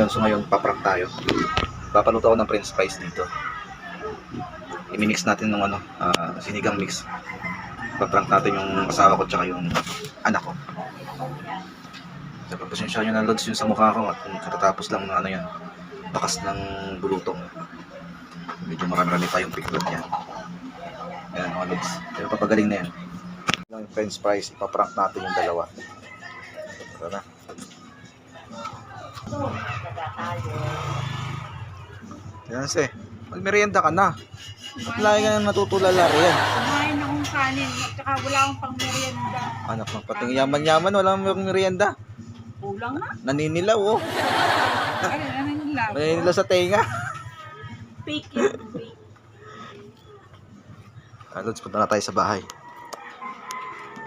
ngayon. So ngayon, paprank tayo. Papaluto ako ng french fries dito. I-mix natin ng sinigang mix. Paprank natin yung asawa ko tsaka yung anak ko. So, pasensya nyo na loads yun sa mukha ko at katatapos lang ng yan, bakas ng bulutong. Medyo marami pa yung piklog yan. Yan mga loads. Pero papagaling na yan. Yung french fries, ipaprank natin yung dalawa. Tara na. Yan si, magmerienda ka na. At lagi ka na natutulala rin. Kumain akong kanin, tsaka wala akong pang merienda. Anak ng pating yaman-yaman, wala mong merienda. Kulang na. Naninilaw oh. Ano nila? Naninilaw sa tenga. Fake yun. Fake. Lods, punta na tayo sa bahay.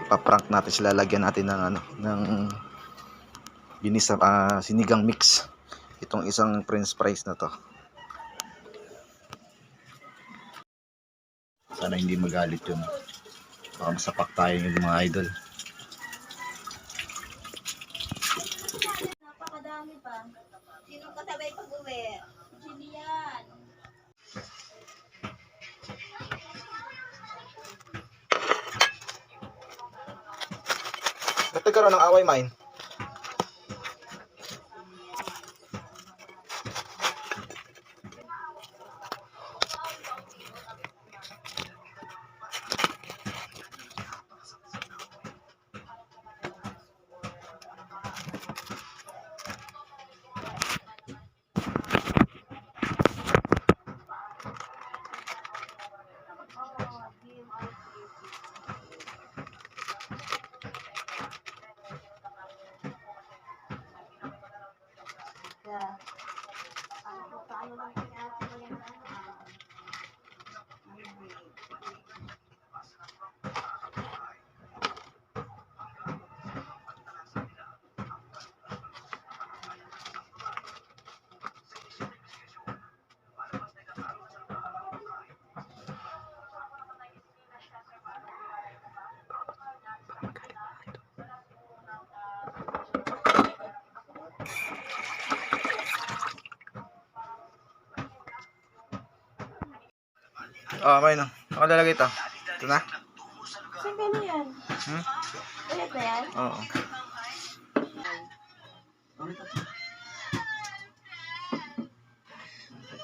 Ipaprank natin sila, lagyan natin ng ginis na sinigang mix. Itong isang french fries na to. Sana hindi magalit yun. Baka masapak tayo yung mga idol. Napakadami pa. Sinong kasabay pag-uwi? Sino yan? Ba't nagkaroon ng away, mine? May no. Nakalalagay ito. Ito na? Saan ka na yan? Ulit na yan? Oo.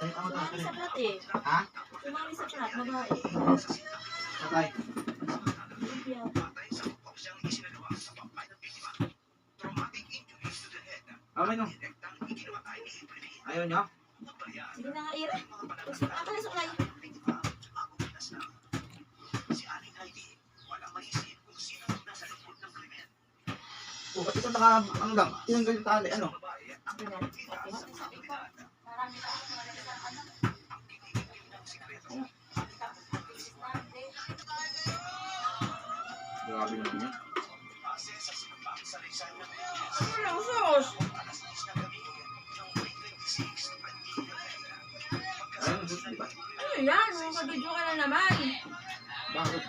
Sumali sa plat eh. Ha? Sumali sa plat, babae. Patay. May no. Ayaw nyo? Sige na nga, Ira. Ang kalasok na yun. Ba't ito lang? Tinanggal yung tali, ano? Grabe naman yan. Ano lang, sos? Ayun, di ba? Ano yan? Makabidyo ka na naman. Bakit?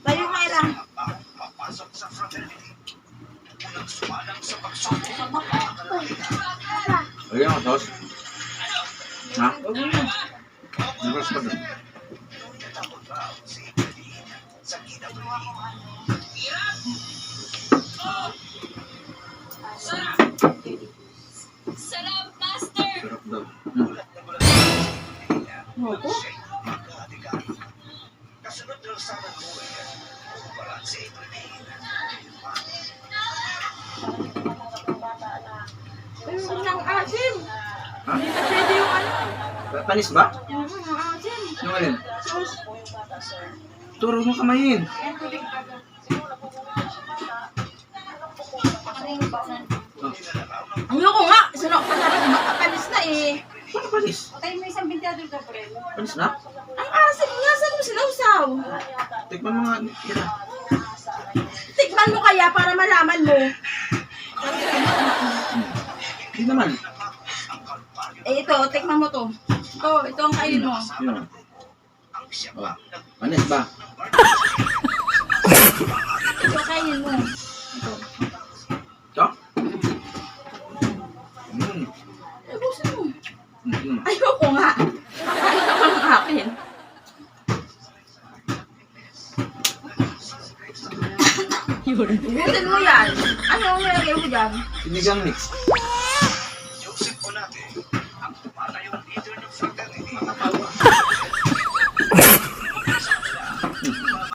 Tayo nga, Ira. Lagyan mo, sauce. Ha? Nagras pa doon. Sarap, master! Sarap daw. Opo. Pero ng asin. Ha? Hindi na pwede yung ano. Panis ba? Ang asin. Yung alin? Sos. Turo mo kamayin. Ang tubig pa. Ayoko nga. Sunok pa sarap. Makapalis na eh. Paano panis? Patay mo isang bintado ka, pre. Panis na? Ang asin nga. Saan mo sinawsaw? Tikman mo nga. Ira. Tikman mo kaya para malaman mo. Hindi naman. Eh ito, tikman mo to. Ito ang kainin mo. Yun. Wala. Manis ba? Ito, kainin mo. Ito. Ito? Mm. Eh, busin mo. Mm. Ayoko nga. Kakain ako ng akin. Yun. Busin mo yan. Ano ang nilagay mo dyan? Sinigang mix.